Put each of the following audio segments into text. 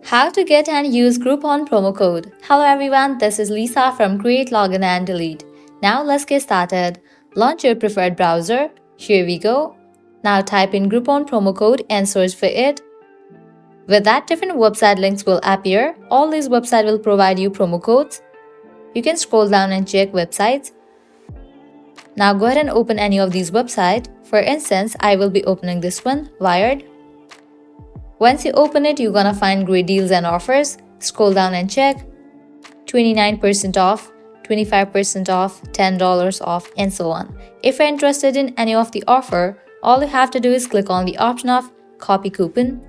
How to get and use Groupon promo code. Hello everyone, this is Lisa from Create, Login and Delete. Now let's get started. Launch your preferred browser. Here we go. Now type in Groupon promo code and search for it. With that, different website links will appear. All these websites will provide you promo codes. You can scroll down and check websites. Now go ahead and open any of these websites. For instance, I will be opening this one, Wired. Once you open it, you're gonna find great deals and offers. Scroll down and check. 29% off, 25% off, $10 off, and so on. If you're interested in any of the offer, all you have to do is click on the option of copy coupon.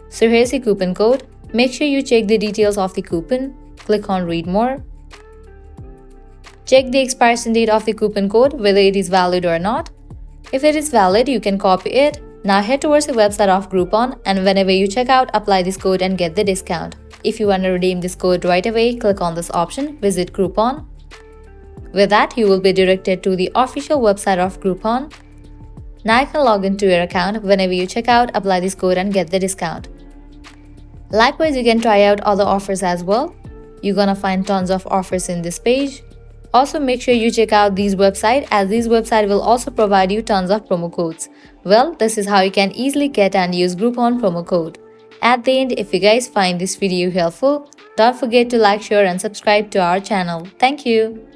So here's the coupon code. Make sure you check the details of the coupon. Click on read more. Check the expiration date of the coupon code, whether it is valid or not. If it is valid, you can copy it. Now head towards the website of Groupon, and whenever you check out, apply this code and get the discount. If you want to redeem this code right away, click on this option, visit Groupon. With that, you will be directed to the official website of Groupon. Now you can log into your account. Whenever you check out, apply this code and get the discount. Likewise, you can try out other offers as well. You're gonna find tons of offers in this page. Also, make sure you check out these websites, as these websites will also provide you tons of promo codes. Well, this is how you can easily get and use Groupon promo code. At the end, if you guys find this video helpful, don't forget to like, share and subscribe to our channel. Thank you.